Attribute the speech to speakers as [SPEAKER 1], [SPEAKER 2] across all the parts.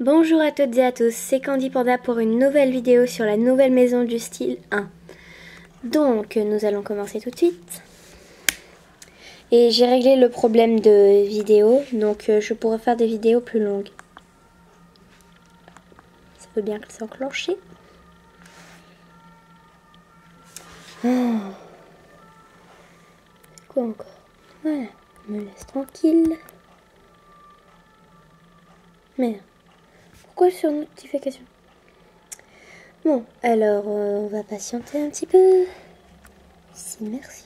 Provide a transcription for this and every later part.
[SPEAKER 1] Bonjour à toutes et à tous, c'est Candy Panda pour une nouvelle vidéo sur la nouvelle maison du style 1. Donc nous allons commencer tout de suite. Et j'ai réglé le problème de vidéo, donc je pourrai faire des vidéos plus longues. Ça veut bien que c'est enclenché. Oh. Quoi encore? Voilà, me laisse tranquille. Merde. Pourquoi sur notification? Bon, alors on va patienter un petit peu. Si, merci.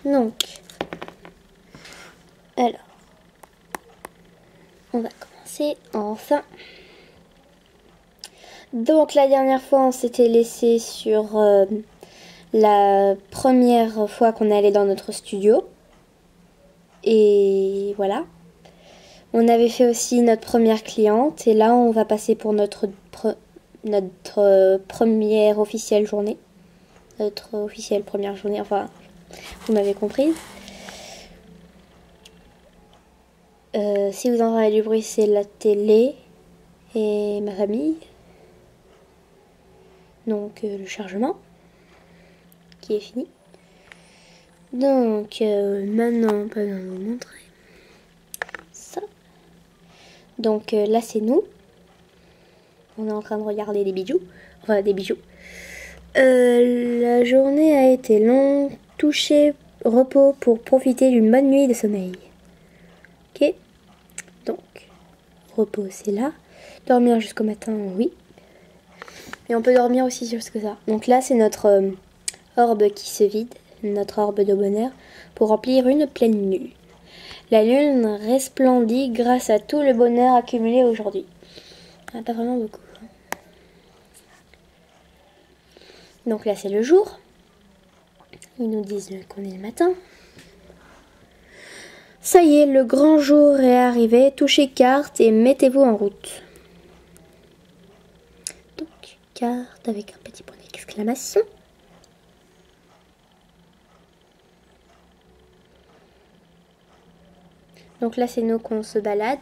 [SPEAKER 1] Donc, alors, on va commencer enfin. Donc la dernière fois, on s'était laissé sur la première fois qu'on allait dans notre studio. Et voilà. On avait fait aussi notre première cliente. Et là, on va passer pour notre première officielle journée. Notre officielle première journée, enfin, vous m'avez compris. Si vous entendez du bruit, c'est la télé et ma famille. Donc le chargement qui est fini. Donc maintenant, on peut vous montrer ça. Donc là, c'est nous. On est en train de regarder des bijoux. Enfin, des bijoux. La journée a été longue. Toucher, repos pour profiter d'une bonne nuit de sommeil. Ok. Donc, repos, c'est là. Dormir jusqu'au matin, oui. Et on peut dormir aussi jusque ça. Donc là, c'est notre orbe qui se vide. Notre orbe de bonheur. Pour remplir une pleine lune. La lune resplendit grâce à tout le bonheur accumulé aujourd'hui. Ah, pas vraiment beaucoup. Donc là, c'est le jour. Ils nous disent qu'on est le matin. Ça y est, le grand jour est arrivé. Touchez carte et mettez-vous en route. Donc, carte avec un petit point d'exclamation. Donc là, c'est nous qu'on se balade.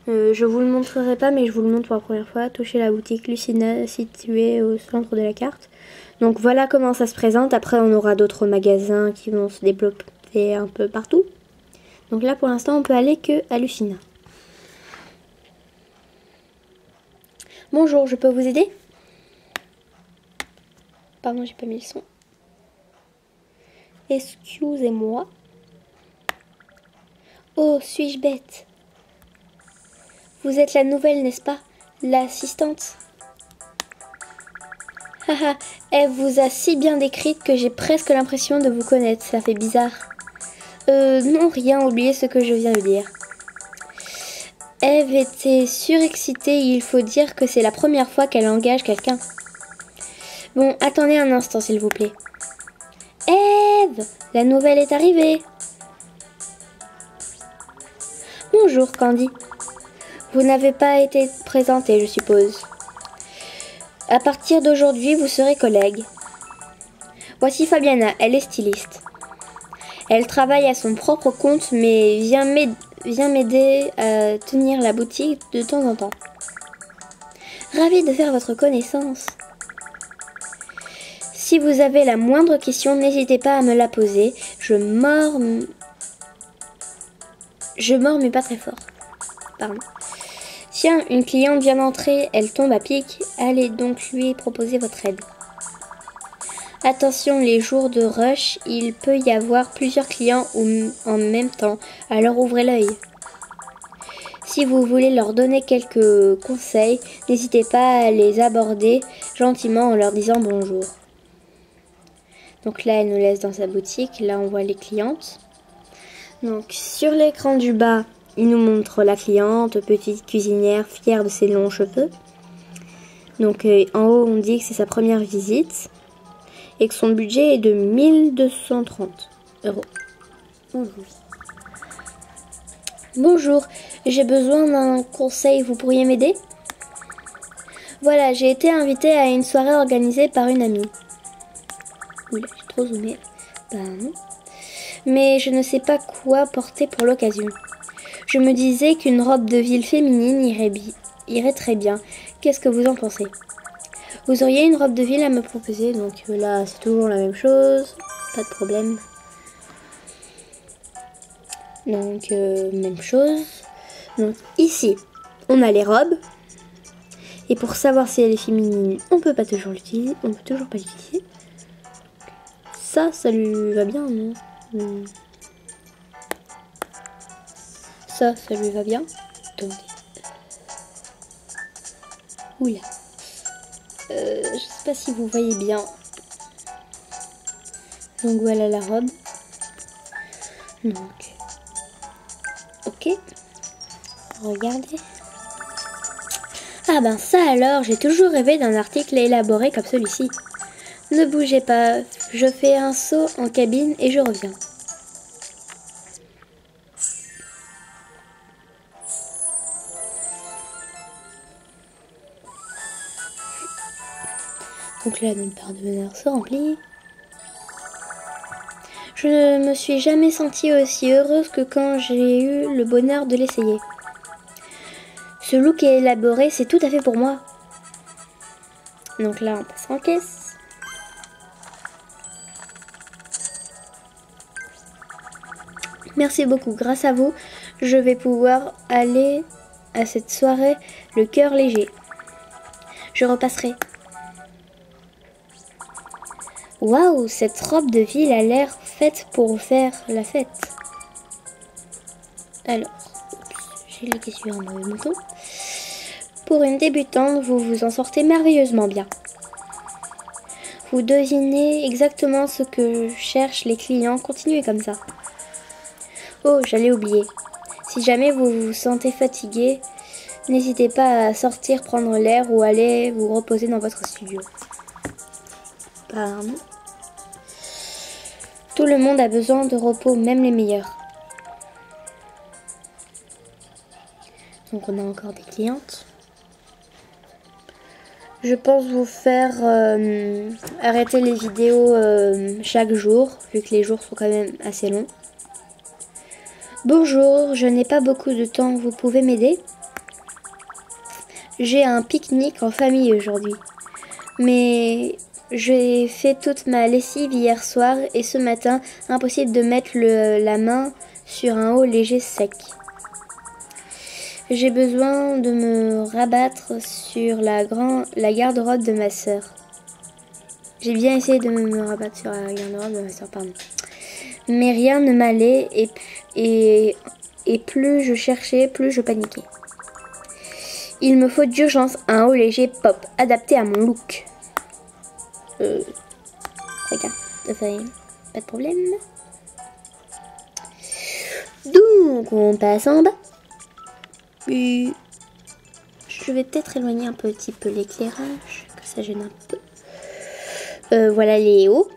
[SPEAKER 1] Je vous le montrerai pas, mais je vous le montre pour la première fois. Touchez la boutique Lucina située au centre de la carte. Donc voilà comment ça se présente. Après, on aura d'autres magasins qui vont se développer un peu partout. Donc là, pour l'instant, on peut aller que à Lucina. Bonjour, je peux vous aider? Pardon, j'ai pas mis le son. Excusez-moi. Oh, suis-je bête? Vous êtes la nouvelle, n'est-ce pas? L'assistante? Haha, elle vous a si bien décrite que j'ai presque l'impression de vous connaître. Ça fait bizarre. Non, rien, oubliez ce que je viens de dire. Eve était surexcitée. Il faut dire que c'est la première fois qu'elle engage quelqu'un. Bon, attendez un instant, s'il vous plaît. Eve, la nouvelle est arrivée. Bonjour, Candy. Vous n'avez pas été présentée, je suppose. À partir d'aujourd'hui, vous serez collègues. Voici Fabiana, elle est styliste. Elle travaille à son propre compte, mais vient m'aider à tenir la boutique de temps en temps. Ravie de faire votre connaissance. Si vous avez la moindre question, n'hésitez pas à me la poser. Je mords mais pas très fort. Pardon. Tiens, une cliente vient d'entrer, elle tombe à pic. Allez donc lui proposer votre aide. Attention, les jours de rush, il peut y avoir plusieurs clients en même temps, alors ouvrez l'œil. Si vous voulez leur donner quelques conseils, n'hésitez pas à les aborder gentiment en leur disant bonjour. Donc là, elle nous laisse dans sa boutique, là on voit les clientes. Donc sur l'écran du bas, il nous montre la cliente, petite cuisinière fière de ses longs cheveux. Donc en haut, on dit que c'est sa première visite et que son budget est de 1230 €. Bonjour, j'ai besoin d'un conseil, vous pourriez m'aider? Voilà, j'ai été invitée à une soirée organisée par une amie. Oula, j'ai trop zoomé. Pardon. Mais je ne sais pas quoi porter pour l'occasion. Je me disais qu'une robe de ville féminine irait très bien. Qu'est-ce que vous en pensez? Vous auriez une robe de ville à me proposer? Donc là, c'est toujours la même chose. Pas de problème. Donc, même chose. Donc, ici, on a les robes. Et pour savoir si elle est féminine, on peut pas toujours l'utiliser. On peut toujours pas l'utiliser. Ça lui va bien, non? Ça lui va bien. Attendez. Oula. Je sais pas si vous voyez bien. Donc voilà la robe. Donc. Ok. Regardez. Ah ben ça alors, j'ai toujours rêvé d'un article élaboré comme celui-ci. Ne bougez pas, je fais un saut en cabine et je reviens. Donc là, notre barre de bonheur se remplit. Je ne me suis jamais sentie aussi heureuse que quand j'ai eu le bonheur de l'essayer. Ce look est élaboré, c'est tout à fait pour moi. Donc là, on passe en caisse. Merci beaucoup, grâce à vous, je vais pouvoir aller à cette soirée le cœur léger. Je repasserai. Waouh, cette robe de ville a l'air faite pour faire la fête. Alors, j'ai cliqué sur un mauvais bouton. Pour une débutante, vous vous en sortez merveilleusement bien. Vous devinez exactement ce que cherchent les clients. Continuez comme ça. Oh, j'allais oublier. Si jamais vous vous sentez fatigué, n'hésitez pas à sortir prendre l'air ou aller vous reposer dans votre studio. Pardon. Tout le monde a besoin de repos, même les meilleurs. Donc on a encore des clientes. Je pense vous faire arrêter les vidéos chaque jour, vu que les jours sont quand même assez longs. Bonjour, je n'ai pas beaucoup de temps, vous pouvez m'aider? J'ai un pique-nique en famille aujourd'hui. Mais j'ai fait toute ma lessive hier soir et ce matin, impossible de mettre la main sur un haut léger sec. J'ai besoin de me rabattre sur la garde-robe de ma sœur. J'ai bien essayé de me rabattre sur la garde-robe de ma sœur, pardon. Mais rien ne m'allait et plus je cherchais, plus je paniquais. Il me faut d'urgence un haut léger pop, adapté à mon look. Regarde, pas de problème. Donc, on passe en bas. Et je vais peut-être éloigner un petit peu l'éclairage, que ça gêne un peu. Voilà les hauts.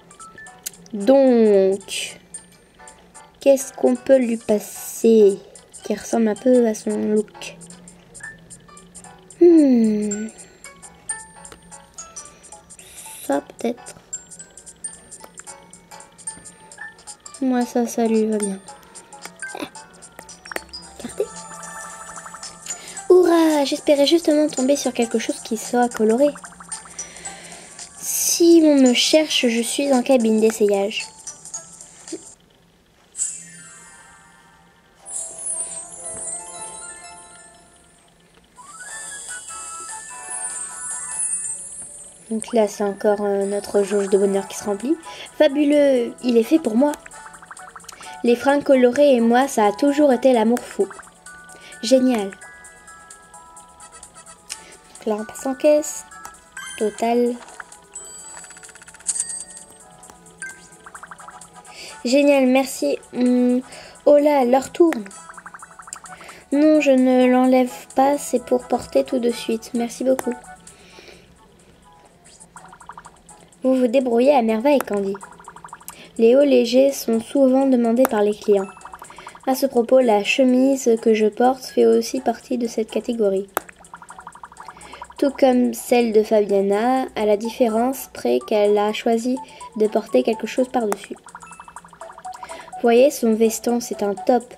[SPEAKER 1] Donc, qu'est-ce qu'on peut lui passer qui ressemble un peu à son look? Ça peut-être. Moi ça lui va bien. Regardez. Hurrah! J'espérais justement tomber sur quelque chose qui soit coloré. Si on me cherche, je suis en cabine d'essayage. Donc là, c'est encore notre jauge de bonheur qui se remplit. Fabuleux, il est fait pour moi. Les fringues colorées et moi, ça a toujours été l'amour fou. Génial. Donc là, on passe en caisse. Total. Génial, merci. Oh là, l'heure tourne. Non, je ne l'enlève pas, c'est pour porter tout de suite. Merci beaucoup. Vous vous débrouillez à merveille, Candy. Les hauts légers sont souvent demandés par les clients. À ce propos, la chemise que je porte fait aussi partie de cette catégorie. Tout comme celle de Fabiana, à la différence près qu'elle a choisi de porter quelque chose par-dessus. Voyez, son veston, c'est un top.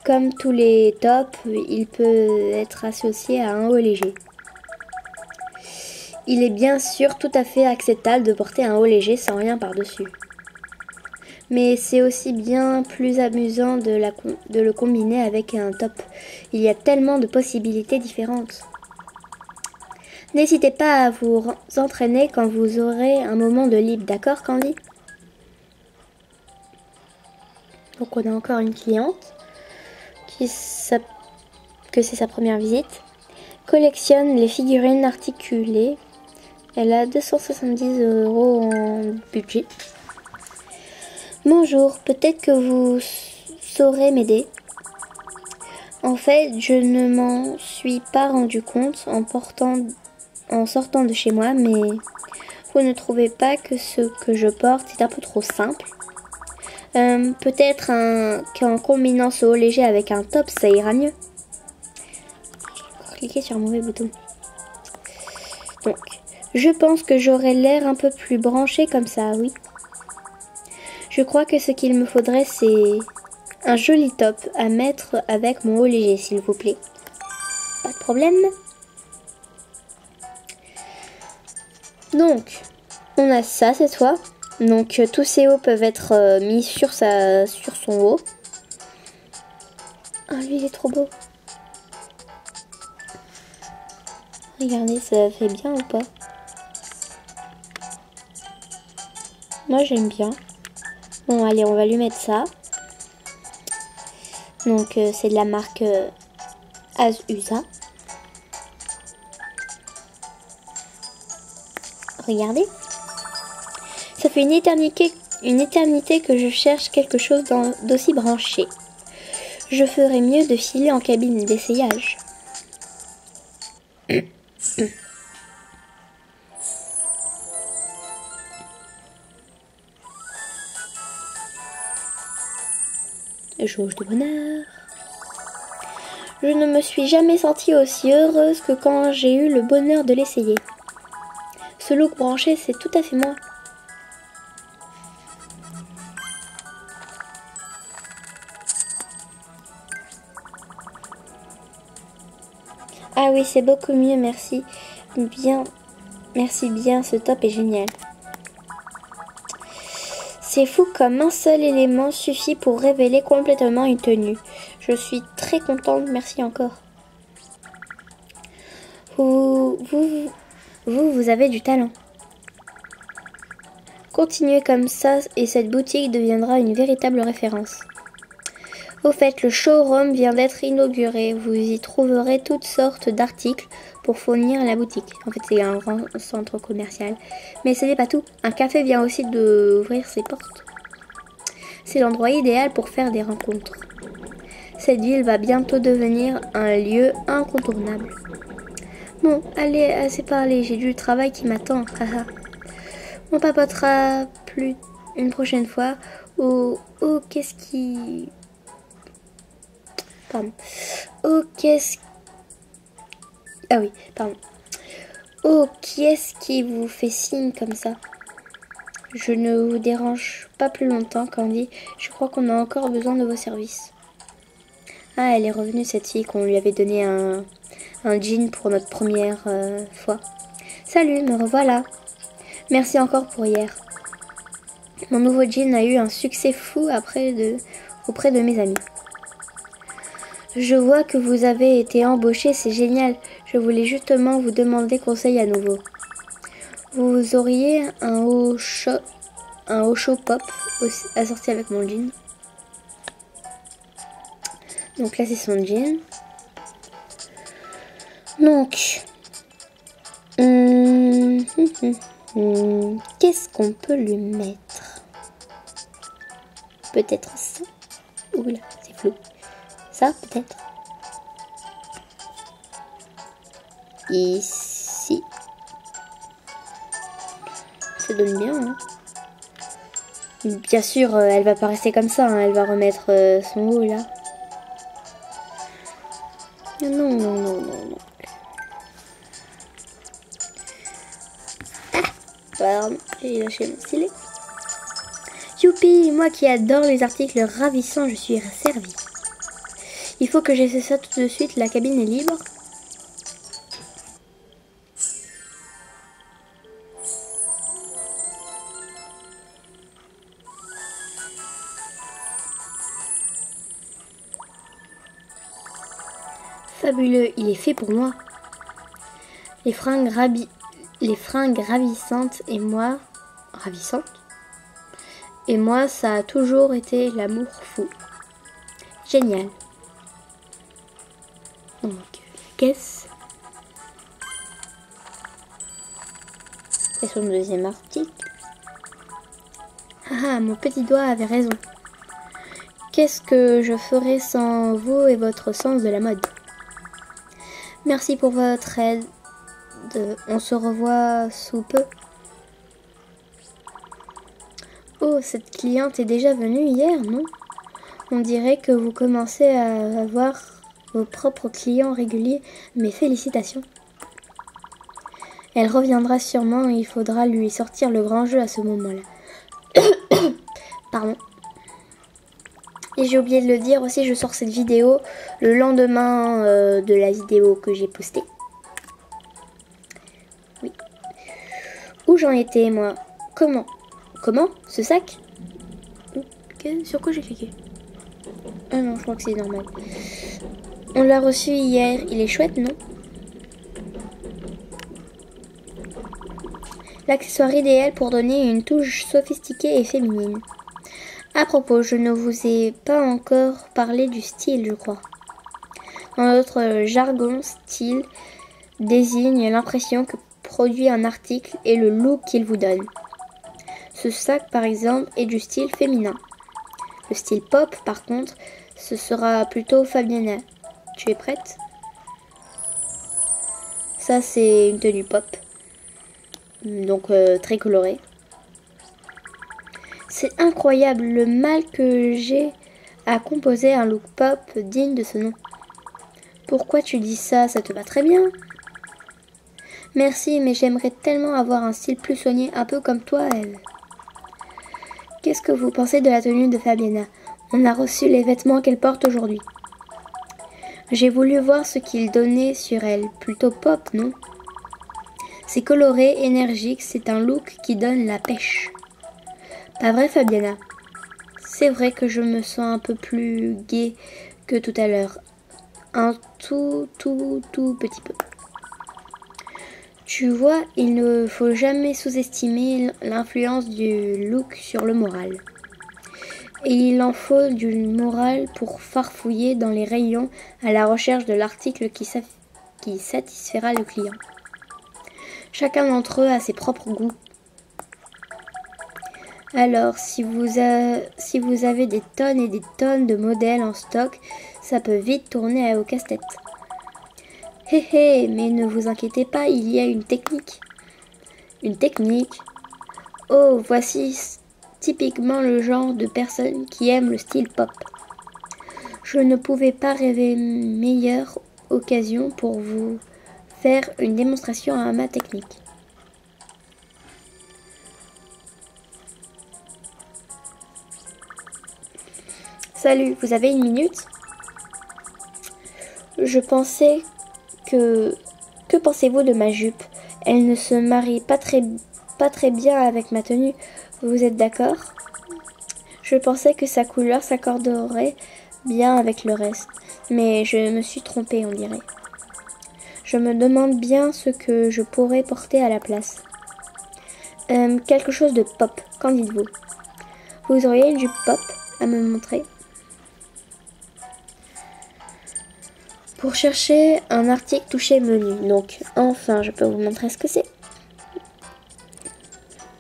[SPEAKER 1] Comme tous les tops, il peut être associé à un haut léger. Il est bien sûr tout à fait acceptable de porter un haut léger sans rien par-dessus. Mais c'est aussi bien plus amusant de le combiner avec un top. Il y a tellement de possibilités différentes. N'hésitez pas à vous entraîner quand vous aurez un moment de libre, d'accord Candy? Donc on a encore une cliente que c'est sa première visite. Collectionne les figurines articulées. Elle a 270 € en budget. Bonjour, peut-être que vous saurez m'aider. En fait, je ne m'en suis pas rendu compte en sortant de chez moi, mais vous ne trouvez pas que ce que je porte est un peu trop simple? Peut-être qu'en combinant ce haut léger avec un top, ça ira mieux. Cliquez sur un mauvais bouton. Donc, je pense que j'aurais l'air un peu plus branché comme ça, oui. Je crois que ce qu'il me faudrait, c'est un joli top à mettre avec mon haut léger, s'il vous plaît. Pas de problème. Donc, on a ça cette fois. Donc, tous ces hauts peuvent être mis sur son haut. Ah, lui, il est trop beau. Regardez, ça fait bien ou pas? Moi, j'aime bien. Bon, allez, on va lui mettre ça. Donc, c'est de la marque Azusa. Regardez. Ça fait une éternité que je cherche quelque chose d'aussi branché. Je ferais mieux de filer en cabine d'essayage. Jauge de bonheur. Je ne me suis jamais sentie aussi heureuse que quand j'ai eu le bonheur de l'essayer. Ce look branché, c'est tout à fait moi. Ah oui, c'est beaucoup mieux, merci. Merci bien, ce top est génial. C'est fou comme un seul élément suffit pour révéler complètement une tenue. Je suis très contente, merci encore. Vous avez du talent. Continuez comme ça et cette boutique deviendra une véritable référence. Au fait, le showroom vient d'être inauguré. Vous y trouverez toutes sortes d'articles pour fournir la boutique. En fait, c'est un grand centre commercial. Mais ce n'est pas tout. Un café vient aussi d'ouvrir ses portes. C'est l'endroit idéal pour faire des rencontres. Cette ville va bientôt devenir un lieu incontournable. Bon, allez, assez parlé. J'ai du travail qui m'attend. On papotera plus une prochaine fois. Qu'est-ce qui... Pardon. Ah oui, pardon. Qui est-ce qui vous fait signe comme ça? Je ne vous dérange pas plus longtemps, Candy. Je crois qu'on a encore besoin de vos services. Ah, elle est revenue, cette fille qu'on lui avait donné un jean pour notre première fois. Salut, me revoilà. Merci encore pour hier. Mon nouveau jean a eu un succès fou auprès de mes amis. Je vois que vous avez été embauché, c'est génial. Je voulais justement vous demander conseil à nouveau. Vous auriez un haut chaud pop assorti avec mon jean. Donc là c'est son jean. Donc qu'est-ce qu'on peut lui mettre? Peut-être ça. Oula, c'est flou. Ça peut-être. Ici. Ça donne bien. Hein. Bien sûr, elle va pas rester comme ça. Hein. Elle va remettre son haut là. Non. Pardon, j'ai lâché mon stylet. Youpi, moi qui adore les articles ravissants, je suis servie. Il faut que j'essaie ça tout de suite. La cabine est libre. Fabuleux, il est fait pour moi. Les fringues ravissantes et moi... Ravissantes. Et moi, ça a toujours été l'amour fou. Génial. Donc, caisse. Et son deuxième article. Ah, mon petit doigt avait raison. Qu'est-ce que je ferais sans vous et votre sens de la mode? Merci pour votre aide. On se revoit sous peu. Oh, cette cliente est déjà venue hier, non? On dirait que vous commencez à avoir vos propres clients réguliers, mais félicitations. Elle reviendra sûrement et il faudra lui sortir le grand jeu à ce moment-là. Pardon. Et j'ai oublié de le dire aussi, je sors cette vidéo le lendemain de la vidéo que j'ai postée. Oui. Où j'en étais, moi? Comment? Ce sac? Sur quoi j'ai cliqué? Ah non, je crois que c'est normal. On l'a reçu hier. Il est chouette, non? L'accessoire idéal pour donner une touche sophistiquée et féminine. À propos, je ne vous ai pas encore parlé du style, je crois. Dans notre jargon, style désigne l'impression que produit un article et le look qu'il vous donne. Ce sac, par exemple, est du style féminin. Le style pop, par contre, ce sera plutôt Fabiana. Tu es prête? Ça, c'est une tenue pop. Donc, très colorée. C'est incroyable le mal que j'ai à composer un look pop digne de ce nom. Pourquoi tu dis ça? Ça te va très bien. Merci, mais j'aimerais tellement avoir un style plus soigné, un peu comme toi, Eve. Qu'est-ce que vous pensez de la tenue de Fabiana? On a reçu les vêtements qu'elle porte aujourd'hui. J'ai voulu voir ce qu'il donnait sur elle. Plutôt pop, non? C'est coloré, énergique, c'est un look qui donne la pêche. Pas vrai, Fabiana? C'est vrai que je me sens un peu plus gaie que tout à l'heure. Un tout petit peu. Tu vois, il ne faut jamais sous-estimer l'influence du look sur le moral. Et il en faut du moral pour farfouiller dans les rayons à la recherche de l'article qui satisfera le client. Chacun d'entre eux a ses propres goûts. Alors, si vous avez des tonnes et des tonnes de modèles en stock, ça peut vite tourner au casse-tête. Hé hé, mais ne vous inquiétez pas, il y a une technique. Une technique? Oh, voici typiquement le genre de personne qui aime le style pop. Je ne pouvais pas rêver meilleure occasion pour vous faire une démonstration à ma technique. Salut, vous avez une minute? Je pensais que... Que pensez-vous de ma jupe? Elle ne se marie pas très bien avec ma tenue. Vous êtes d'accord? Je pensais que sa couleur s'accorderait bien avec le reste. Mais je me suis trompée, on dirait. Je me demande bien ce que je pourrais porter à la place. Quelque chose de pop, qu'en dites-vous? Vous auriez une jupe pop à me montrer? Pour chercher un article touché menu. Donc, enfin, je peux vous montrer ce que c'est.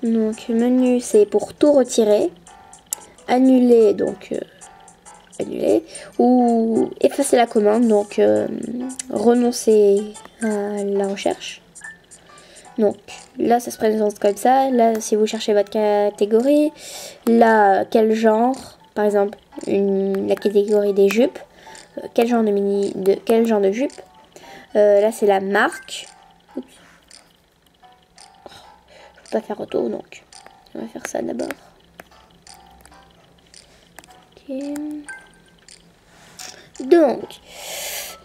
[SPEAKER 1] Donc, menu, c'est pour tout retirer. Annuler, donc annuler. Ou effacer la commande, donc renoncer à la recherche. Donc, là, ça se présente comme ça. Là, si vous cherchez votre catégorie. Là, quel genre? Par exemple, la catégorie des jupes. Quel genre de jupe? Là, c'est la marque. Oups. Je peux pas faire retour, donc on va faire ça d'abord. Ok. Donc,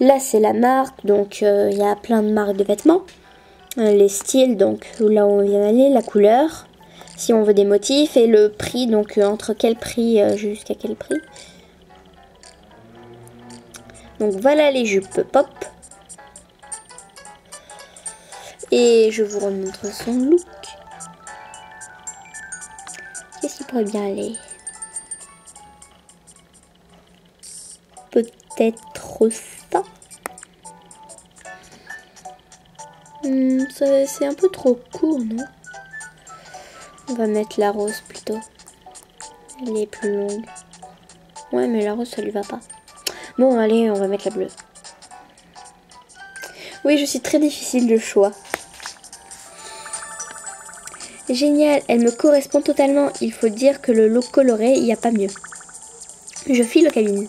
[SPEAKER 1] là c'est la marque, donc il y a plein de marques de vêtements. Les styles, donc là où on vient d'aller, la couleur, si on veut des motifs, et le prix, donc entre quel prix jusqu'à quel prix. Donc voilà les jupes pop. Et je vous remontre son look. Qu'est-ce qui pourrait bien aller? Peut-être ça. C'est un peu trop court, non? On va mettre la rose plutôt. Elle est plus longue. Ouais, mais la rose, ça lui va pas. Bon, allez, on va mettre la bleue. Oui, je suis très difficile de choix. Génial, elle me correspond totalement. Il faut dire que le look coloré, il n'y a pas mieux. Je file aux cabines.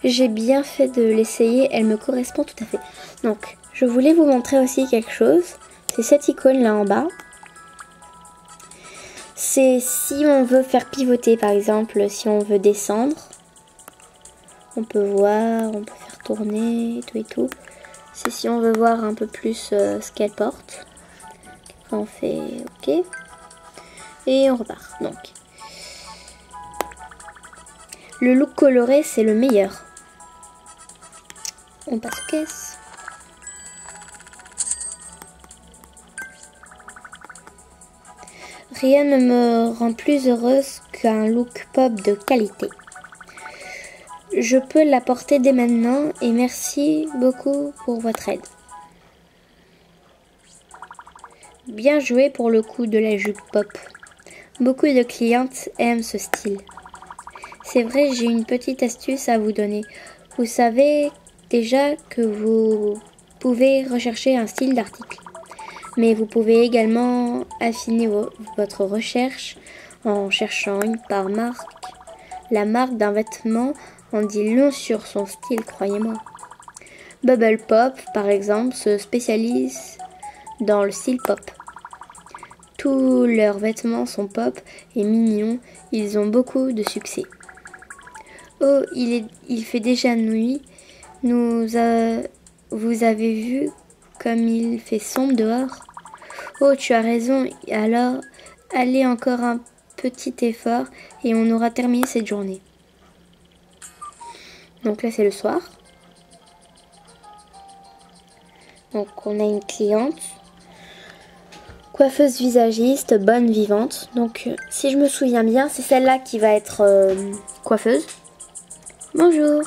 [SPEAKER 1] J'ai bien fait de l'essayer, elle me correspond tout à fait. Donc, je voulais vous montrer aussi quelque chose. C'est cette icône là en bas. C'est si on veut faire pivoter, par exemple, si on veut descendre. On peut voir, on peut faire tourner, tout et tout. C'est si on veut voir un peu plus ce qu'elle porte. On fait OK. Et on repart. Donc, le look coloré, c'est le meilleur. On passe aux caisses. Rien ne me rend plus heureuse qu'un look pop de qualité. Je peux la porter dès maintenant et merci beaucoup pour votre aide. Bien joué pour le coup de la jupe pop. Beaucoup de clientes aiment ce style. C'est vrai, j'ai une petite astuce à vous donner. Vous savez déjà que vous pouvez rechercher un style d'article. Mais vous pouvez également affiner votre recherche en cherchant une par marque. La marque d'un vêtement en dit long sur son style, croyez-moi. Bubble Pop, par exemple, se spécialise dans le style pop. Tous leurs vêtements sont pop et mignons, ils ont beaucoup de succès. Oh, il fait déjà nuit. Vous avez vu comme il fait sombre dehors? Oh, tu as raison. Alors, allez encore un petit effort et on aura terminé cette journée. Donc là, c'est le soir. Donc, on a une cliente. Coiffeuse visagiste, bonne vivante. Donc, si je me souviens bien, c'est celle-là qui va être coiffeuse. Bonjour.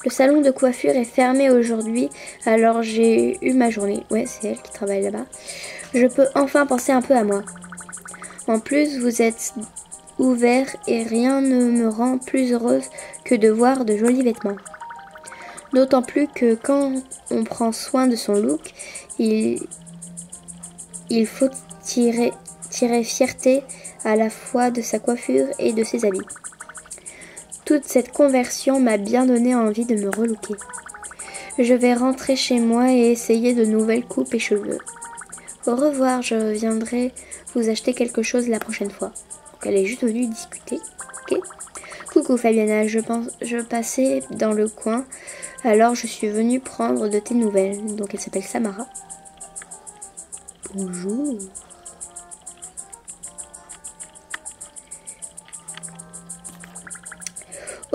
[SPEAKER 1] Le salon de coiffure est fermé aujourd'hui, alors j'ai eu ma journée. Ouais, c'est elle qui travaille là-bas. Je peux enfin penser un peu à moi. En plus, vous êtes ouvert et rien ne me rend plus heureuse que de voir de jolis vêtements. D'autant plus que quand on prend soin de son look, il faut tirer fierté à la fois de sa coiffure et de ses habits. Toute cette conversion m'a bien donné envie de me relooker. Je vais rentrer chez moi et essayer de nouvelles coupes et cheveux. Au revoir, je viendrai vous acheter quelque chose la prochaine fois. Donc elle est juste venue discuter. Ok. Coucou Fabiana, je passais dans le coin, alors je suis venue prendre de tes nouvelles. Donc elle s'appelle Samara. Bonjour.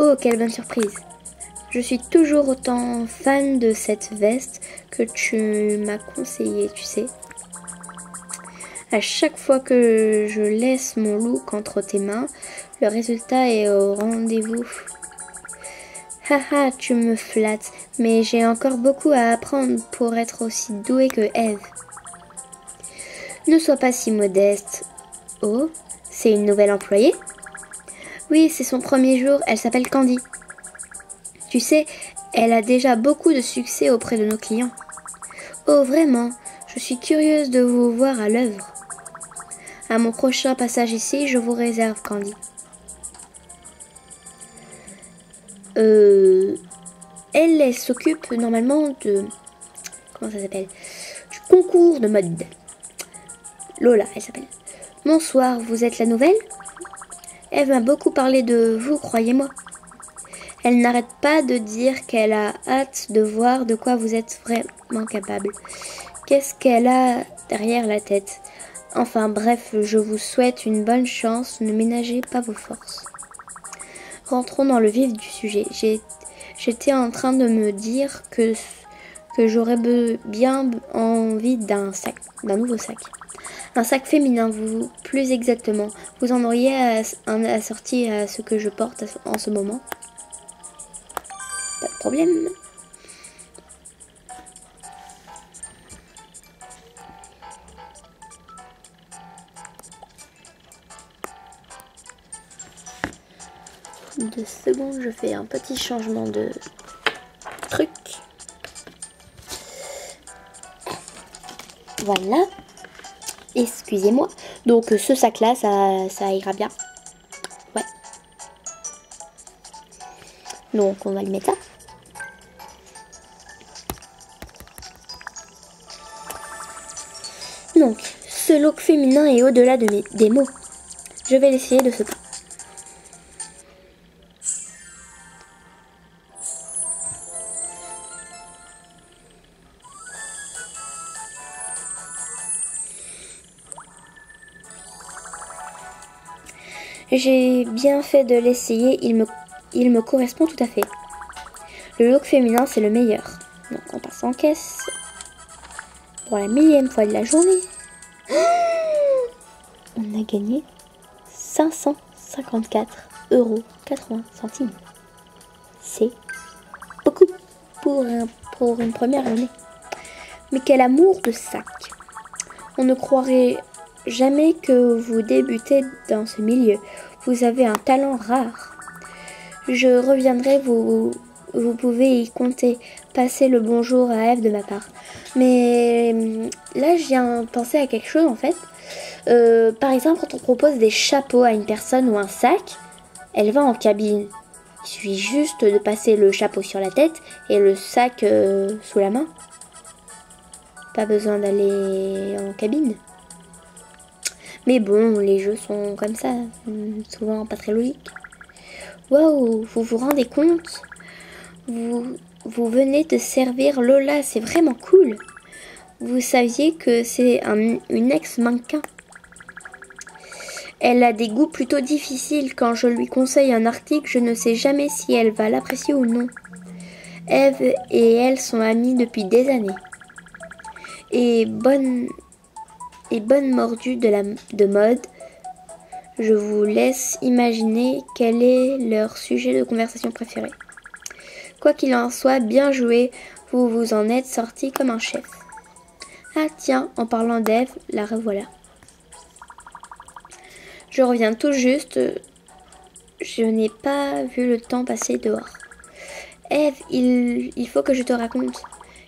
[SPEAKER 1] Oh, quelle bonne surprise. Je suis toujours autant fan de cette veste que tu m'as conseillé, tu sais. À chaque fois que je laisse mon look entre tes mains, le résultat est au rendez-vous. Haha, tu me flattes, mais j'ai encore beaucoup à apprendre pour être aussi douée que Eve. Ne sois pas si modeste. Oh, c'est une nouvelle employée? Oui, c'est son premier jour, elle s'appelle Candy. Tu sais, elle a déjà beaucoup de succès auprès de nos clients. Oh, vraiment, je suis curieuse de vous voir à l'œuvre. À mon prochain passage ici, je vous réserve, Candy. Elle s'occupe normalement de... Comment ça s'appelle? Du concours de mode. Lola, elle s'appelle. Bonsoir, vous êtes la nouvelle? Eve m'a beaucoup parlé de vous, croyez-moi. Elle n'arrête pas de dire qu'elle a hâte de voir de quoi vous êtes vraiment capable. Qu'est-ce qu'elle a derrière la tête? Enfin bref, je vous souhaite une bonne chance, ne ménagez pas vos forces. Rentrons dans le vif du sujet. J'étais en train de me dire que j'aurais bien envie d'un nouveau sac. Un sac féminin, plus exactement. Vous en auriez un assorti à ce que je porte en ce moment? Pas de problème. Deux secondes, je fais un petit changement de truc. Voilà. Excusez-moi. Donc ce sac-là, ça ira bien. Ouais. Donc on va le mettre là. Donc, ce look féminin est au-delà des mots. Je vais l'essayer de ce pas. J'ai bien fait de l'essayer, il me correspond tout à fait. Le look féminin, c'est le meilleur. Donc on passe en caisse. Pour la 1000e fois de la journée. On a gagné 554,80 €. C'est beaucoup pour une première journée. Mais quel amour de sac! On ne croirait jamais que vous débutez dans ce milieu. Vous avez un talent rare. Je reviendrai, vous pouvez y compter. Passez le bonjour à Eve de ma part. Mais là, je viens penser à quelque chose en fait. Par exemple, quand on propose des chapeaux à une personne ou un sac, elle va en cabine. Il suffit juste de passer le chapeau sur la tête et le sac sous la main. Pas besoin d'aller en cabine. Mais bon, les jeux sont comme ça, souvent pas très logiques. Waouh, vous vous rendez compte? Vous venez de servir Lola, c'est vraiment cool. Vous saviez que c'est une ex-mannequin. Elle a des goûts plutôt difficiles. Quand je lui conseille un article, je ne sais jamais si elle va l'apprécier ou non. Eve et elle sont amies depuis des années. Et bonne mordue de mode. Je vous laisse imaginer quel est leur sujet de conversation préféré. Quoi qu'il en soit, bien joué, vous vous en êtes sorti comme un chef. Ah tiens, en parlant d'Eve, la revoilà. Je reviens tout juste, je n'ai pas vu le temps passer dehors. Eve, il faut que je te raconte.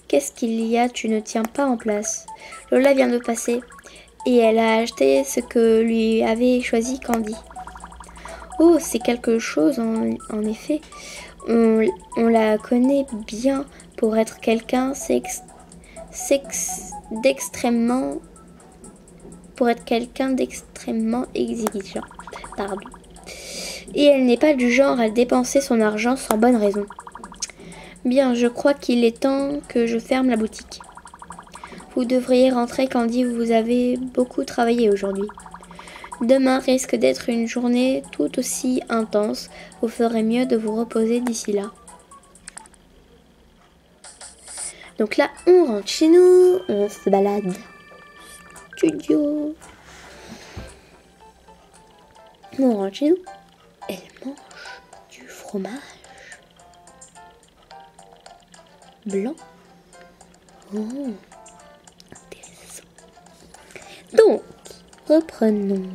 [SPEAKER 1] Qu'est-ce qu'il y a? Tu ne tiens pas en place. Lola vient de passer et elle a acheté ce que lui avait choisi Candy. Oh, c'est quelque chose en effet. On la connaît bien pour être quelqu'un d'extrêmement exigeant. Pardon. Et elle n'est pas du genre à dépenser son argent sans bonne raison. Bien, je crois qu'il est temps que je ferme la boutique. Vous devriez rentrer, Candy, vous avez beaucoup travaillé aujourd'hui. Demain risque d'être une journée tout aussi intense. Vous ferez mieux de vous reposer d'ici là. Donc là, on rentre chez nous, on se balade. Studio. On rentre chez nous. Elle mange du fromage blanc. Oh, intéressant. Donc, reprenons.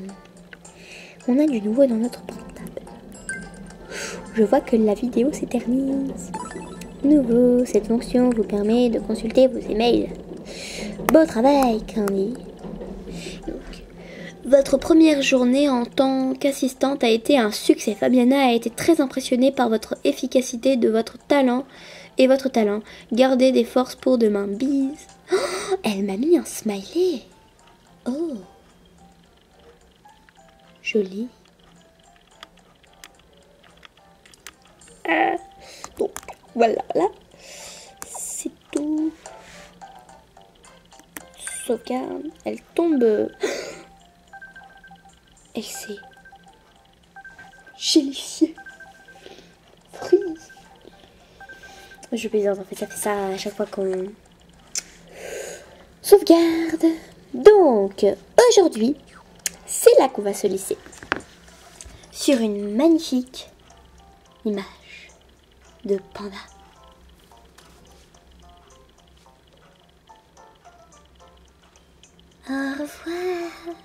[SPEAKER 1] On a du nouveau dans notre portable. Je vois que la vidéo s'éternise. Nouveau, cette fonction vous permet de consulter vos emails. Beau travail, Candy. Votre première journée en tant qu'assistante a été un succès. Fabiana a été très impressionnée par votre efficacité, de votre talent et votre talent. Gardez des forces pour demain. Bise. Oh, elle m'a mis un smiley. Oh. Joli. Donc, voilà. C'est tout. Sauvegarde. Elle tombe. Elle s'est gélifiée. Freeze. Je plaisante, en fait, ça fait ça à chaque fois qu'on sauvegarde. Donc, aujourd'hui, c'est là qu'on va se laisser. Sur une magnifique image de panda. Au revoir.